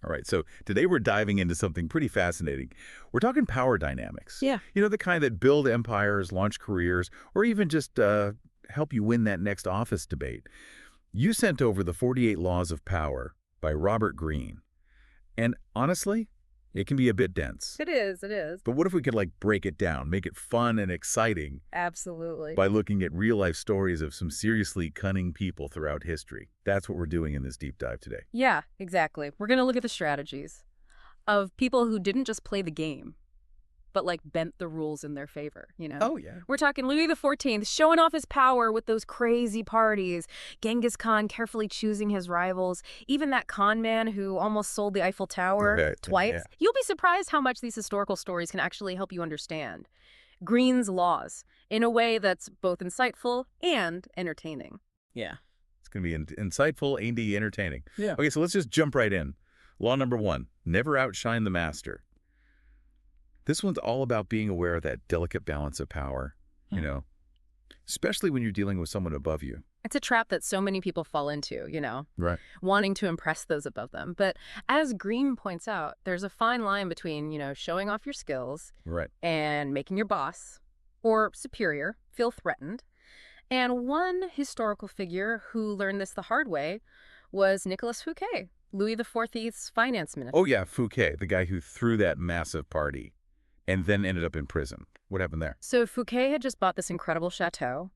All right, so today we're diving into something pretty fascinating. We're talking power dynamics. Yeah. You know, the kind that build empires, launch careers, or even just help you win that next office debate. You sent over The 48 Laws of Power by Robert Greene. And honestly, it can be a bit dense. It is, it is. But what if we could break it down, make it fun and exciting Absolutely. by looking at real-life stories of some seriously cunning people throughout history? That's what we're doing in this deep dive today. Yeah, exactly. We're going to look at the strategies of people who didn't just play the game, but bent the rules in their favor, Oh, yeah. We're talking Louis XIV showing off his power with those crazy parties, Genghis Khan carefully choosing his rivals, even that con man who almost sold the Eiffel Tower Right, twice. yeah. You'll be surprised how much these historical stories can actually help you understand Greene's laws in a way that's both insightful and entertaining. Yeah. It's going to be insightful, and entertaining. Yeah. Okay, so let's just jump right in. Law number 1, never outshine the master. This one's all about being aware of that delicate balance of power, especially when you're dealing with someone above you. It's a trap that so many people fall into, Right. wanting to impress those above them. But as Greene points out, there's a fine line between, showing off your skills Right. and making your boss or superior feel threatened. And one historical figure who learned this the hard way was Nicolas Fouquet, Louis XIV's finance minister. Oh, yeah, Fouquet, the guy who threw that massive party and then ended up in prison. What happened there? So Fouquet had just bought this incredible chateau,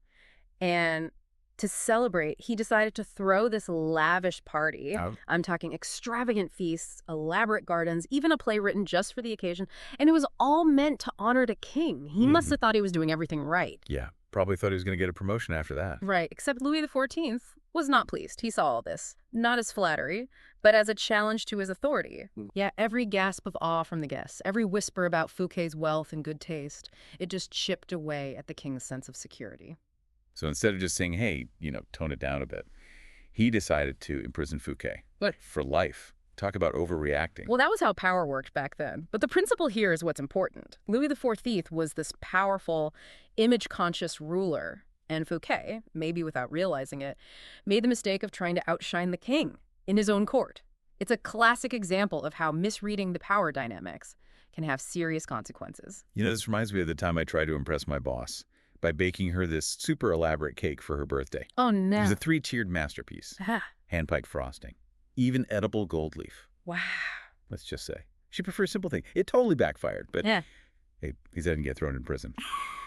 and to celebrate, he decided to throw this lavish party. Oh. I'm talking extravagant feasts, elaborate gardens, even a play written just for the occasion. And it was all meant to honor the king. He must have thought he was doing everything right. Yeah, probably thought he was going to get a promotion after that. Right, except Louis XIV was not pleased. He saw all this, not as flattery, but as a challenge to his authority. Yeah, every gasp of awe from the guests, every whisper about Fouquet's wealth and good taste, it just chipped away at the king's sense of security. So instead of just saying, hey, tone it down a bit, he decided to imprison Fouquet. What? For life. Talk about overreacting. Well, that was how power worked back then. But the principle here is what's important. Louis XIV was this powerful, image-conscious ruler, and Fouquet, maybe without realizing it, made the mistake of trying to outshine the king in his own court. It's a classic example of how misreading the power dynamics can have serious consequences. This reminds me of the time I tried to impress my boss by baking her this super elaborate cake for her birthday. Oh, It no. was a 3-tiered masterpiece. Ah, Hand-piped frosting. Even edible gold leaf, wow. let's just say. She prefers simple things. It totally backfired, but Yeah. hey, he didn't get thrown in prison.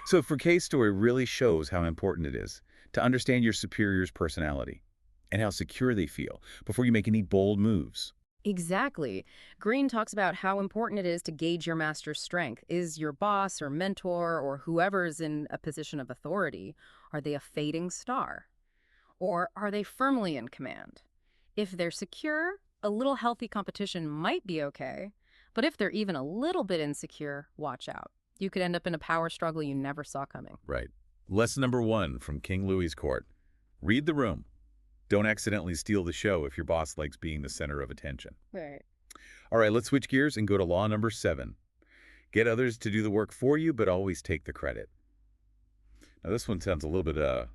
So Fouquet's story really shows how important it is to understand your superior's personality and how secure they feel before you make any bold moves. Exactly. Greene talks about how important it is to gauge your master's strength. Is your boss or mentor or whoever's in a position of authority, are they a fading star? Or are they firmly in command? If they're secure, a little healthy competition might be okay. But if they're even a little bit insecure, watch out. You could end up in a power struggle you never saw coming. Right. Lesson number 1 from King Louis's court. Read the room. Don't accidentally steal the show if your boss likes being the center of attention. Right. All right, let's switch gears and go to law number 7. Get others to do the work for you, but always take the credit. Now, this one sounds a little bit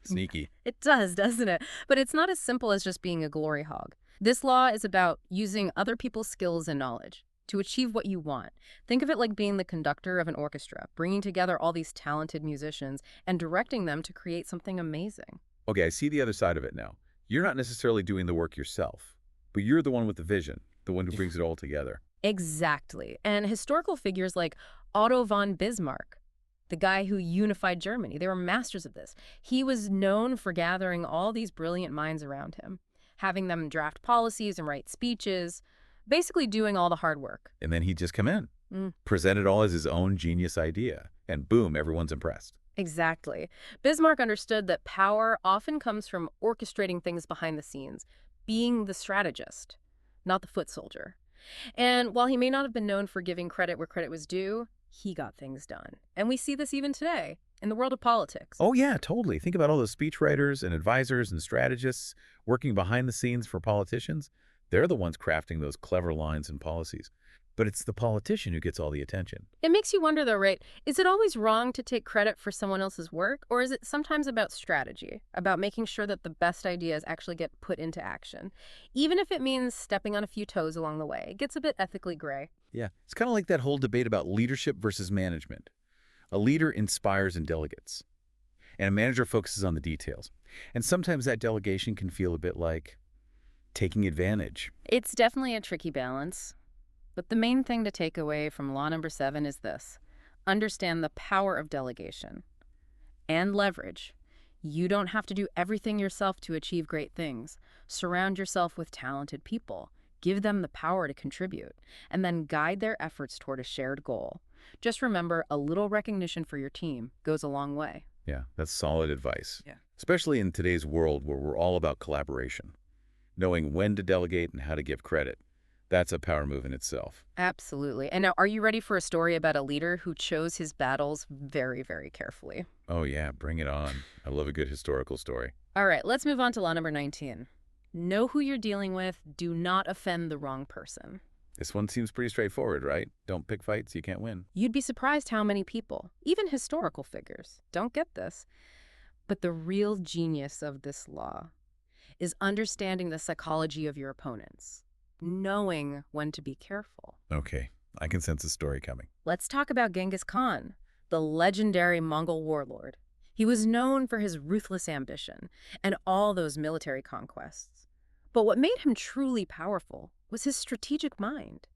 sneaky. It does, doesn't it? But it's not as simple as just being a glory hog. This law is about using other people's skills and knowledge to achieve what you want. Think of it like being the conductor of an orchestra, bringing together all these talented musicians and directing them to create something amazing. Okay, I see the other side of it now. You're not necessarily doing the work yourself, but you're the one with the vision, the one who brings it all together. Exactly. And historical figures like Otto von Bismarck, the guy who unified Germany, they were masters of this. He was known for gathering all these brilliant minds around him, having them draft policies and write speeches, basically doing all the hard work. And then he'd just come in, present it all as his own genius idea, and boom, everyone's impressed. Exactly. Bismarck understood that power often comes from orchestrating things behind the scenes, being the strategist, not the foot soldier. And while he may not have been known for giving credit where credit was due, he got things done. And we see this even today in the world of politics. Oh, yeah, totally. Think about all those speechwriters and advisors and strategists working behind the scenes for politicians. They're the ones crafting those clever lines and policies. But it's the politician who gets all the attention. It makes you wonder, though, right? Is it always wrong to take credit for someone else's work, or is it sometimes about strategy, about making sure that the best ideas actually get put into action, even if it means stepping on a few toes along the way? It gets a bit ethically gray. Yeah, it's kind of like that whole debate about leadership versus management. A leader inspires and delegates, and a manager focuses on the details. And sometimes that delegation can feel a bit like taking advantage. It's definitely a tricky balance. But the main thing to take away from law number 7 is this: understand the power of delegation and leverage. You don't have to do everything yourself to achieve great things. Surround yourself with talented people. Give them the power to contribute, and then guide their efforts toward a shared goal. Just remember, a little recognition for your team goes a long way. Yeah, that's solid advice. Yeah. Especially in today's world where we're all about collaboration. Knowing when to delegate and how to give credit. That's a power move in itself. Absolutely. And now, are you ready for a story about a leader who chose his battles very, very carefully? Oh yeah, bring it on. I love a good historical story. All right, let's move on to law number 19. Know who you're dealing with. Do not offend the wrong person. This one seems pretty straightforward, right? Don't pick fights, you can't win. You'd be surprised how many people, even historical figures, don't get this. But the real genius of this law is understanding the psychology of your opponents, knowing when to be careful. Okay, I can sense a story coming. Let's talk about Genghis Khan, the legendary Mongol warlord. He was known for his ruthless ambition and all those military conquests. But what made him truly powerful was his strategic mind.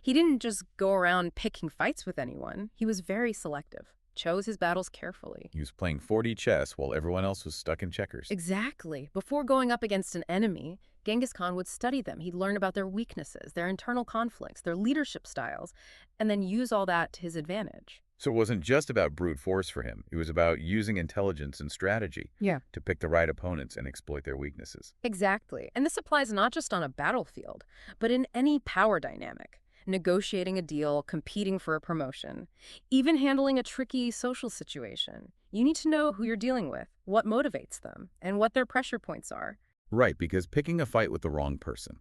He didn't just go around picking fights with anyone. He was very selective, chose his battles carefully. He was playing 4D chess while everyone else was stuck in checkers. Exactly. Before going up against an enemy, Genghis Khan would study them. He'd learn about their weaknesses, their internal conflicts, their leadership styles, and then use all that to his advantage. So it wasn't just about brute force for him. It was about using intelligence and strategy to pick the right opponents and exploit their weaknesses. Exactly. And this applies not just on a battlefield, but in any power dynamic. Negotiating a deal, competing for a promotion, even handling a tricky social situation. You need to know who you're dealing with, what motivates them, and what their pressure points are. Right, because picking a fight with the wrong person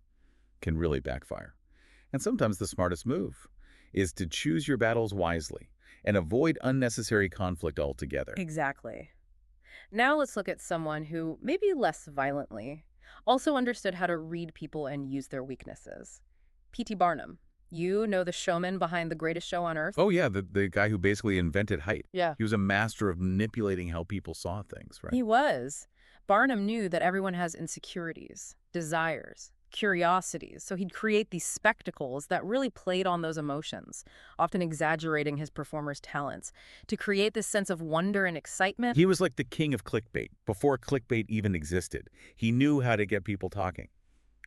can really backfire. And sometimes the smartest move is to choose your battles wisely and avoid unnecessary conflict altogether. Exactly. Now let's look at someone who, maybe less violently, also understood how to read people and use their weaknesses. P.T. Barnum. You know the showman behind The Greatest Show on Earth? Oh yeah, the guy who basically invented height. Yeah. He was a master of manipulating how people saw things, right? He was. Barnum knew that everyone has insecurities, desires, curiosities, so he'd create these spectacles that really played on those emotions, often exaggerating his performers' talents, to create this sense of wonder and excitement. He was like the king of clickbait, before clickbait even existed. He knew how to get people talking,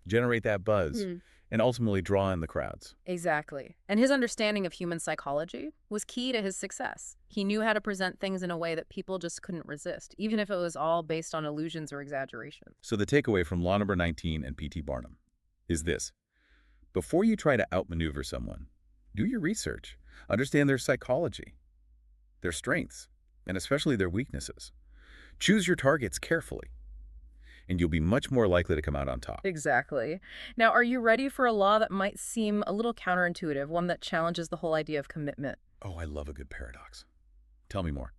generate that buzz, and ultimately draw in the crowds. Exactly. And his understanding of human psychology was key to his success. He knew how to present things in a way that people just couldn't resist, even if it was all based on illusions or exaggeration. So the takeaway from law number 19 and P.T. Barnum is this. Before you try to outmaneuver someone, do your research. Understand their psychology, their strengths, and especially their weaknesses. Choose your targets carefully, and you'll be much more likely to come out on top. Exactly. Now, are you ready for a law that might seem a little counterintuitive, one that challenges the whole idea of commitment? Oh, I love a good paradox. Tell me more.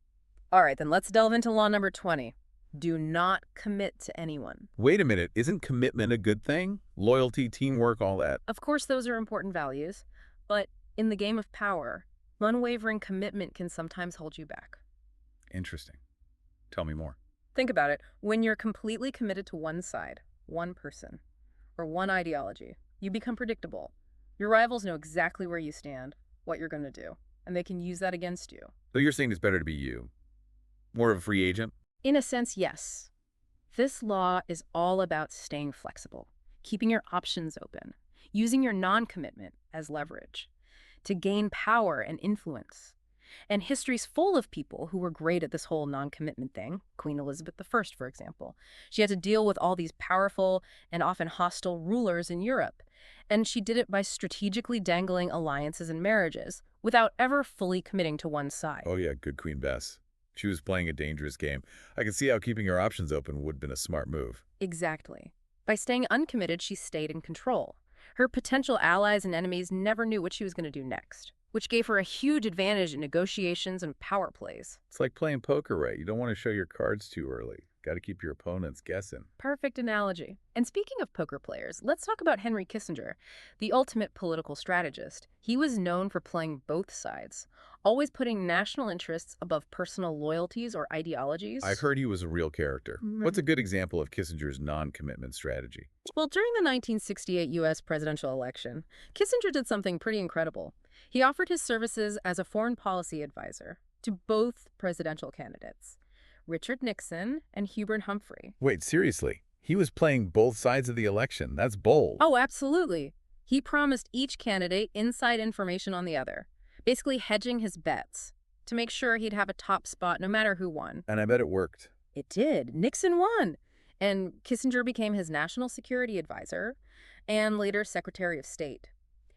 All right, then let's delve into law number 20. Do not commit to anyone. Wait a minute, isn't commitment a good thing? Loyalty, teamwork, all that. Of course, those are important values, but in the game of power, unwavering commitment can sometimes hold you back. Interesting. Tell me more. Think about it. When you're completely committed to one side, one person, or one ideology, you become predictable. Your rivals know exactly where you stand, what you're going to do, and they can use that against you. So you're saying it's better to be you? More of a free agent? In a sense, yes. This law is all about staying flexible, keeping your options open, using your non-commitment as leverage to gain power and influence. And history's full of people who were great at this whole non-commitment thing. Queen Elizabeth I, for example. She had to deal with all these powerful and often hostile rulers in Europe. And she did it by strategically dangling alliances and marriages without ever fully committing to one side. Oh yeah, good Queen Bess. She was playing a dangerous game. I can see how keeping her options open would have been a smart move. Exactly. By staying uncommitted, she stayed in control. Her potential allies and enemies never knew what she was going to do next, which gave her a huge advantage in negotiations and power plays. It's like playing poker, right? You don't want to show your cards too early. Got to keep your opponents guessing. Perfect analogy. And speaking of poker players, let's talk about Henry Kissinger, the ultimate political strategist. He was known for playing both sides, always putting national interests above personal loyalties or I've ideologies. heard he was a real character. What's a good example of Kissinger's non-commitment strategy? Well, during the 1968 U.S. presidential election, Kissinger did something pretty incredible. He offered his services as a foreign policy advisor to both presidential candidates, Richard Nixon and Hubert Humphrey. Wait, seriously? He was playing both sides of the election. That's bold. Oh, absolutely. He promised each candidate inside information on the other, basically hedging his bets to make sure he'd have a top spot no matter who won. And I bet it worked. It did. Nixon won. And Kissinger became his national security advisor and later Secretary of State.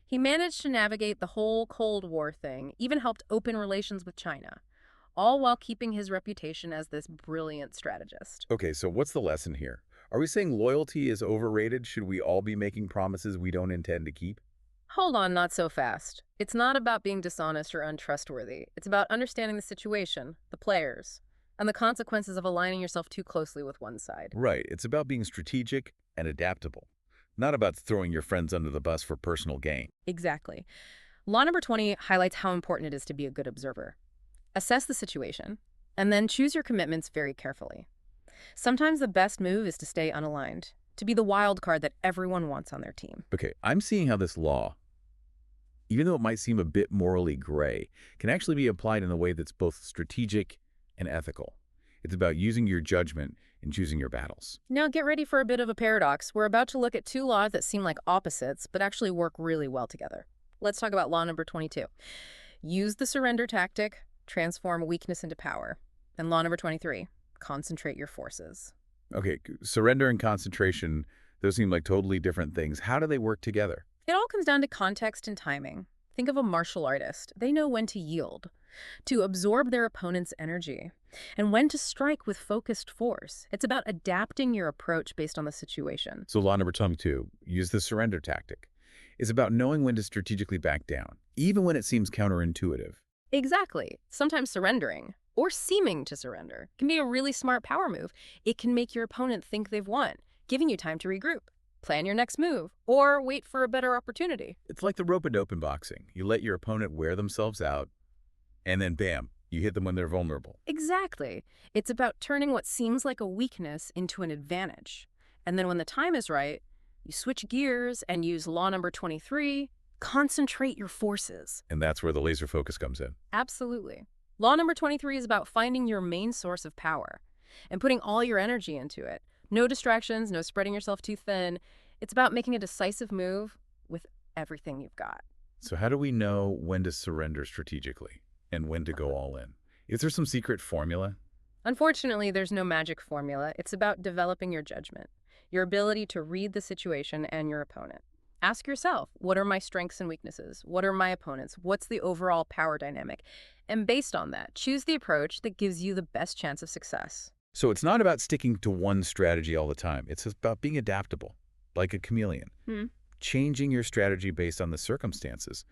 He managed to navigate the whole Cold War thing, even helped open relations with China, all while keeping his reputation as this brilliant strategist. Okay, so what's the lesson here? Are we saying loyalty is overrated? Should we all be making promises we don't intend to keep? Hold on, not so fast. It's not about being dishonest or untrustworthy. It's about understanding the situation, the players, and the consequences of aligning yourself too closely with one side. Right, it's about being strategic and adaptable, not about throwing your friends under the bus for personal gain. Exactly. Law number 20 highlights how important it is to be a good observer. Assess the situation, and then choose your commitments very carefully. Sometimes the best move is to stay unaligned, to be the wild card that everyone wants on their team. Okay, I'm seeing how this law, even though it might seem a bit morally gray, can actually be applied in a way that's both strategic and ethical. It's about using your judgment and choosing your battles. Now get ready for a bit of a paradox. We're about to look at two laws that seem like opposites, but actually work really well together. Let's talk about law number 22. Use the surrender tactic, transform weakness into power. And law number 23, concentrate your forces. Okay, surrender and concentration, those seem like totally different things. How do they work together? It all comes down to context and timing. Think of a martial artist. They know when to yield, to absorb their opponent's energy, and when to strike with focused force. It's about adapting your approach based on the situation. So law number 22, use the surrender tactic. It's about knowing when to strategically back down, even when it seems counterintuitive. Exactly. Sometimes surrendering, or seeming to surrender, can be a really smart power move. It can make your opponent think they've won, giving you time to regroup, plan your next move, or wait for a better opportunity. It's like the rope-a-dope in boxing. You let your opponent wear themselves out, and then bam, you hit them when they're vulnerable. Exactly. It's about turning what seems like a weakness into an advantage. And then when the time is right, you switch gears and use law number 23, concentrate your forces. And that's where the laser focus comes in. Absolutely. Law number 23 is about finding your main source of power and putting all your energy into it. No distractions, no spreading yourself too thin. It's about making a decisive move with everything you've got. So how do we know when to surrender strategically and when to go all in? Is there some secret formula? Unfortunately, there's no magic formula. It's about developing your judgment, your ability to read the situation and your opponent. Ask yourself, what are my strengths and weaknesses? What are my opponents? What's the overall power dynamic? And based on that, choose the approach that gives you the best chance of success. So it's not about sticking to one strategy all the time. It's about being adaptable, like a chameleon, changing your strategy based on the circumstances.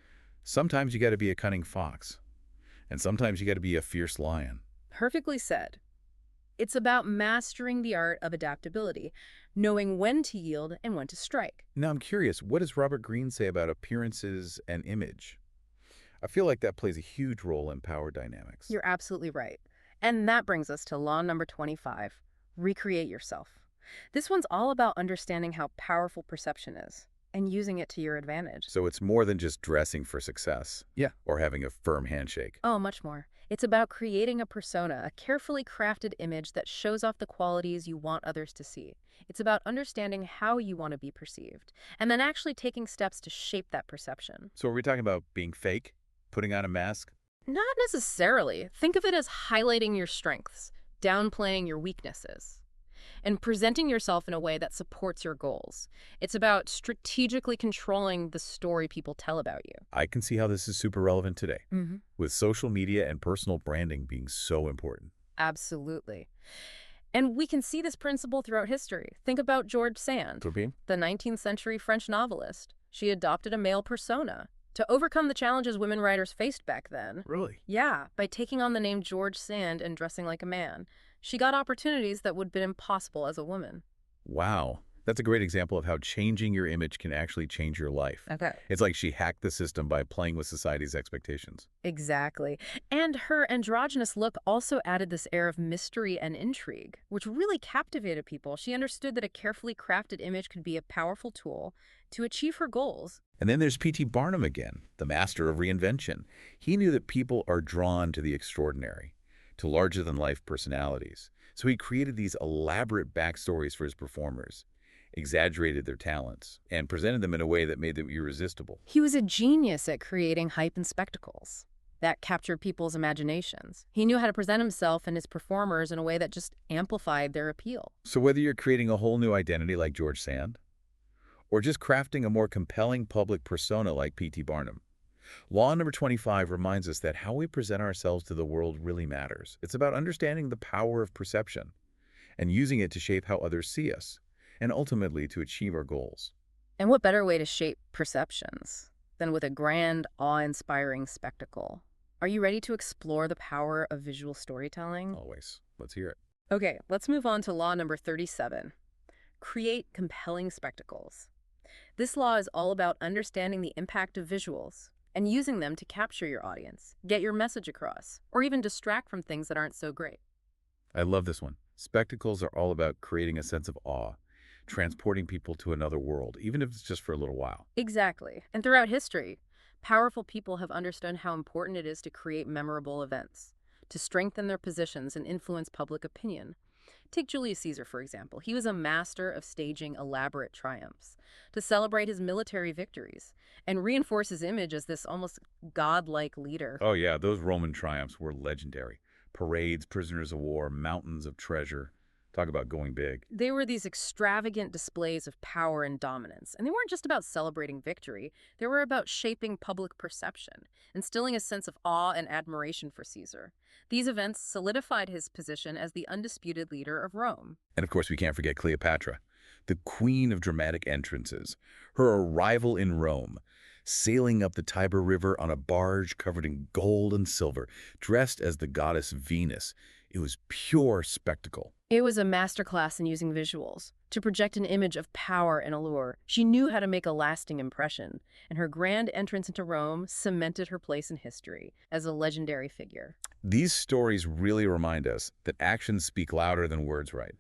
Sometimes you got to be a cunning fox, and sometimes you got to be a fierce lion. Perfectly said. It's about mastering the art of adaptability, knowing when to yield and when to strike. Now I'm curious, what does Robert Greene say about appearances and image? I feel like that plays a huge role in power dynamics. You're absolutely right. And that brings us to law number 25, recreate yourself. This one's all about understanding how powerful perception is and using it to your advantage. So it's more than just dressing for success. Yeah. Or having a firm handshake. Oh, much more. It's about creating a persona, a carefully crafted image that shows off the qualities you want others to see. It's about understanding how you want to be perceived, and then actually taking steps to shape that perception. So are we talking about being fake? Putting on a mask? Not necessarily. Think of it as highlighting your strengths, downplaying your weaknesses, and presenting yourself in a way that supports your goals. It's about strategically controlling the story people tell about you. I can see how this is super relevant today, with social media and personal branding being so important. Absolutely. And we can see this principle throughout history. Think about George Sand, Repeat. the 19th century French novelist. She adopted a male persona to overcome the challenges women writers faced back then. Really? Yeah, by taking on the name George Sand and dressing like a man. She got opportunities that would have been impossible as a woman. Wow. That's a great example of how changing your image can actually change your life. Okay. It's like she hacked the system by playing with society's expectations. Exactly. And her androgynous look also added this air of mystery and intrigue, which really captivated people. She understood that a carefully crafted image could be a powerful tool to achieve her goals. And then there's P.T. Barnum again, the master of reinvention. He knew that people are drawn to the extraordinary, to larger-than-life personalities. So he created these elaborate backstories for his performers, exaggerated their talents, and presented them in a way that made them irresistible. He was a genius at creating hype and spectacles that captured people's imaginations. He knew how to present himself and his performers in a way that just amplified their appeal. So whether you're creating a whole new identity like George Sand, or just crafting a more compelling public persona like P.T. Barnum, Law number 25 reminds us that how we present ourselves to the world really matters. It's about understanding the power of perception and using it to shape how others see us, and ultimately to achieve our goals. And what better way to shape perceptions than with a grand, awe-inspiring spectacle? Are you ready to explore the power of visual storytelling? Always. Let's hear it. Okay, let's move on to law number 37. Create compelling spectacles. This law is all about understanding the impact of visuals and using them to capture your audience, get your message across, or even distract from things that aren't so great. I love this one. Spectacles are all about creating a sense of awe, transporting people to another world, even if it's just for a little while. Exactly. And throughout history, powerful people have understood how important it is to create memorable events, to strengthen their positions and influence public opinion. Take Julius Caesar, for example. He was a master of staging elaborate triumphs to celebrate his military victories and reinforce his image as this almost godlike leader. Oh yeah, those Roman triumphs were legendary. Parades, prisoners of war, mountains of treasure. Talk about going big. They were these extravagant displays of power and dominance, and they weren't just about celebrating victory. They were about shaping public perception, instilling a sense of awe and admiration for Caesar. These events solidified his position as the undisputed leader of Rome. And of course, we can't forget Cleopatra, the queen of dramatic entrances. Her arrival in Rome, sailing up the Tiber River on a barge covered in gold and silver, dressed as the goddess Venus. It was pure spectacle. It was a masterclass in using visuals to project an image of power and allure. She knew how to make a lasting impression, and her grand entrance into Rome cemented her place in history as a legendary figure. These stories really remind us that actions speak louder than words, right?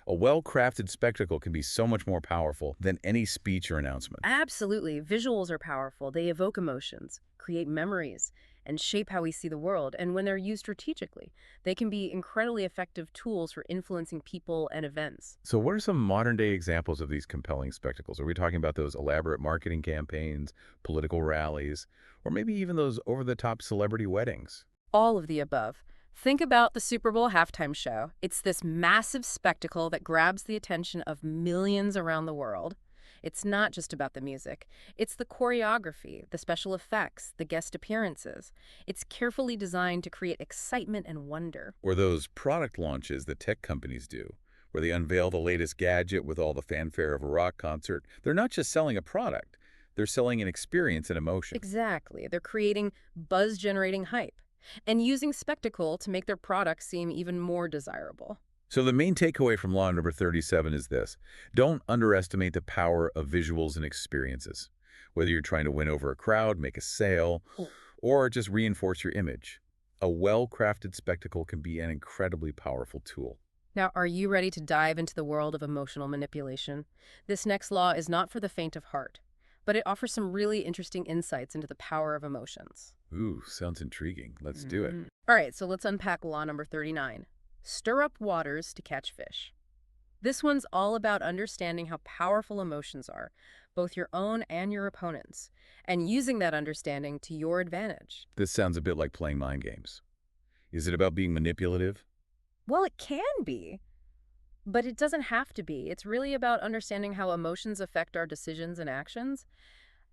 A well-crafted spectacle can be so much more powerful than any speech or announcement. Absolutely. Visuals are powerful. They evoke emotions, create memories, and shape how we see the world. And when they're used strategically, they can be incredibly effective tools for influencing people and events. So what are some modern-day examples of these compelling spectacles? Are we talking about those elaborate marketing campaigns, political rallies, or maybe even those over-the-top celebrity weddings? All of the above. Think about the Super Bowl halftime show. It's this massive spectacle that grabs the attention of millions around the world. It's not just about the music. It's the choreography, the special effects, the guest appearances. It's carefully designed to create excitement and wonder. Or those product launches that tech companies do, where they unveil the latest gadget with all the fanfare of a rock concert. They're not just selling a product. They're selling an experience and emotion. Exactly. They're creating buzz-generating hype and using spectacle to make their products seem even more desirable. So the main takeaway from law number 37 is this. Don't underestimate the power of visuals and experiences. Whether you're trying to win over a crowd, make a sale, or just reinforce your image, a well-crafted spectacle can be an incredibly powerful tool. Now, are you ready to dive into the world of emotional manipulation? This next law is not for the faint of heart, but it offers some really interesting insights into the power of emotions. Ooh, sounds intriguing. Let's do it. All right, so let's unpack law number 39. Stir up waters to catch fish. This one's all about understanding how powerful emotions are, both your own and your opponent's, and using that understanding to your advantage. This sounds a bit like playing mind games. Is it about being manipulative? Well, it can be, but it doesn't have to be. It's really about understanding how emotions affect our decisions and actions.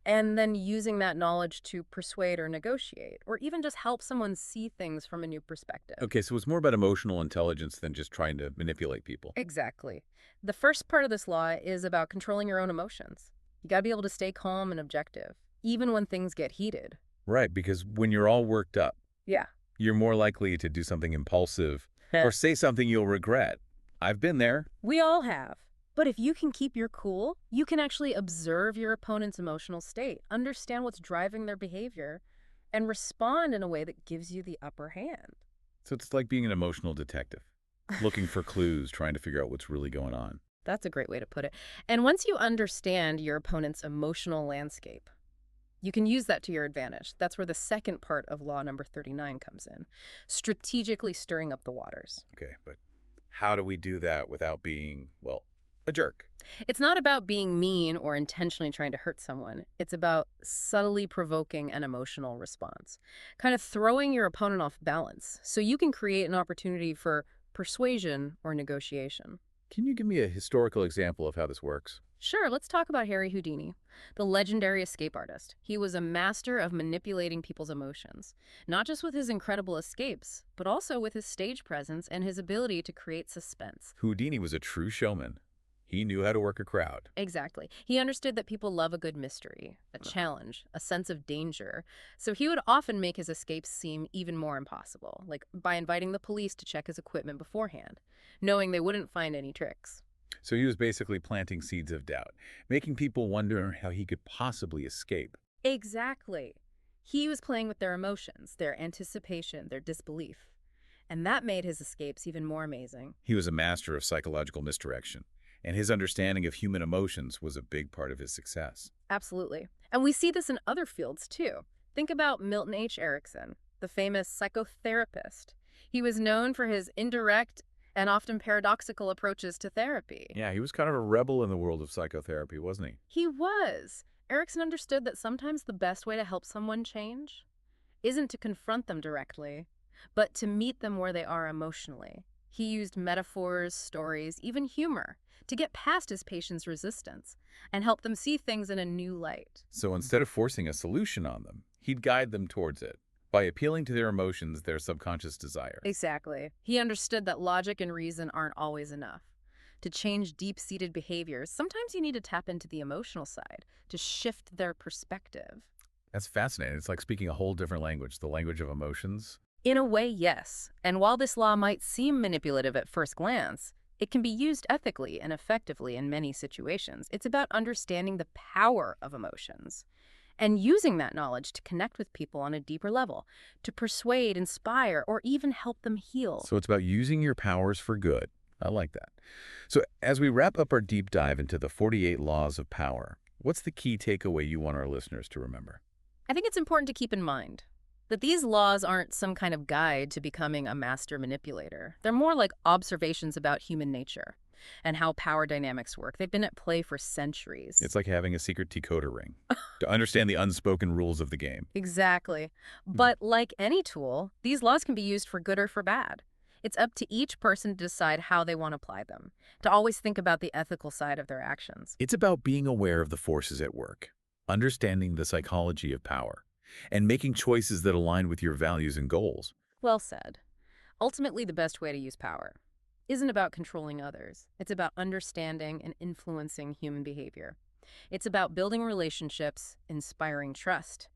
And then using that knowledge to persuade or negotiate, or even just help someone see things from a new perspective. Okay, so it's more about emotional intelligence than just trying to manipulate people. Exactly. The first part of this law is about controlling your own emotions. You got to be able to stay calm and objective, even when things get heated. Right, because when you're all worked up, Yeah. you're more likely to do something impulsive or say something you'll regret. I've been there. We all have. But if you can keep your cool, you can actually observe your opponent's emotional state, understand what's driving their behavior, and respond in a way that gives you the upper hand. So it's like being an emotional detective, looking for clues, trying to figure out what's really going on. That's a great way to put it. And once you understand your opponent's emotional landscape, you can use that to your advantage. That's where the second part of law number 39 comes in, strategically stirring up the waters. Okay, but how do we do that without being, well, a jerk? It's not about being mean or intentionally trying to hurt someone. It's about subtly provoking an emotional response, kind of throwing your opponent off balance so you can create an opportunity for persuasion or negotiation. Can you give me a historical example of how this works? Sure, let's talk about Harry Houdini, the legendary escape artist. He was a master of manipulating people's emotions, not just with his incredible escapes, but also with his stage presence and his ability to create suspense. Houdini was a true showman. He knew how to work a crowd. Exactly. He understood that people love a good mystery, a challenge, a sense of danger. So he would often make his escapes seem even more impossible, like by inviting the police to check his equipment beforehand, knowing they wouldn't find any tricks. So he was basically planting seeds of doubt, making people wonder how he could possibly escape. Exactly. He was playing with their emotions, their anticipation, their disbelief. And that made his escapes even more amazing. He was a master of psychological misdirection, and his understanding of human emotions was a big part of his success. Absolutely. And we see this in other fields too. Think about Milton H. Erickson, the famous psychotherapist. He was known for his indirect and often paradoxical approaches to therapy. Yeah, he was kind of a rebel in the world of psychotherapy, wasn't he? He was. Erickson understood that sometimes the best way to help someone change isn't to confront them directly, but to meet them where they are emotionally. He used metaphors, stories, even humor to get past his patients' resistance and help them see things in a new light. So instead of forcing a solution on them, he'd guide them towards it by appealing to their emotions, their subconscious desires. Exactly. He understood that logic and reason aren't always enough. To change deep-seated behaviors, sometimes you need to tap into the emotional side to shift their perspective. That's fascinating. It's like speaking a whole different language, the language of emotions. In a way, yes. And while this law might seem manipulative at first glance, it can be used ethically and effectively in many situations. It's about understanding the power of emotions and using that knowledge to connect with people on a deeper level, to persuade, inspire, or even help them heal. So it's about using your powers for good. I like that. So as we wrap up our deep dive into the 48 laws of power, what's the key takeaway you want our listeners to remember? I think it's important to keep in mind that these laws aren't some kind of guide to becoming a master manipulator. They're more like observations about human nature and how power dynamics work. They've been at play for centuries. It's like having a secret decoder ring to understand the unspoken rules of the game. Exactly. But like any tool, these laws can be used for good or for bad. It's up to each person to decide how they want to apply them, to always think about the ethical side of their actions. It's about being aware of the forces at work, understanding the psychology of power, and making choices that align with your values and goals. Well said. Ultimately, the best way to use power isn't about controlling others. It's about understanding and influencing human behavior. It's about building relationships, inspiring trust,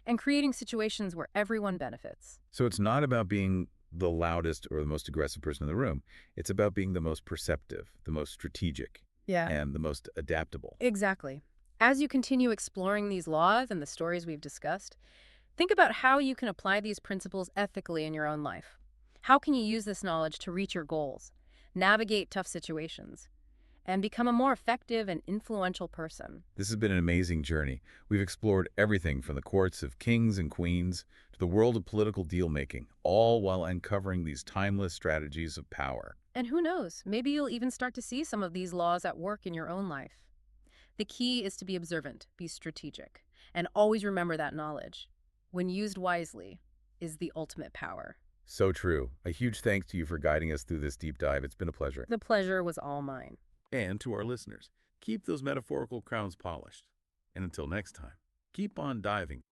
and creating situations where everyone benefits. So it's not about being the loudest or the most aggressive person in the room. It's about being the most perceptive, the most strategic, Yeah. and the most adaptable. Exactly. As you continue exploring these laws and the stories we've discussed, think about how you can apply these principles ethically in your own life. How can you use this knowledge to reach your goals, navigate tough situations, and become a more effective and influential person? This has been an amazing journey. We've explored everything from the courts of kings and queens to the world of political deal-making, all while uncovering these timeless strategies of power. And who knows, maybe you'll even start to see some of these laws at work in your own life. The key is to be observant, be strategic, and always remember that knowledge, when used wisely, is the ultimate power. So true. A huge thanks to you for guiding us through this deep dive. It's been a pleasure. The pleasure was all mine. And to our listeners, keep those metaphorical crowns polished. And until next time. Keep on diving.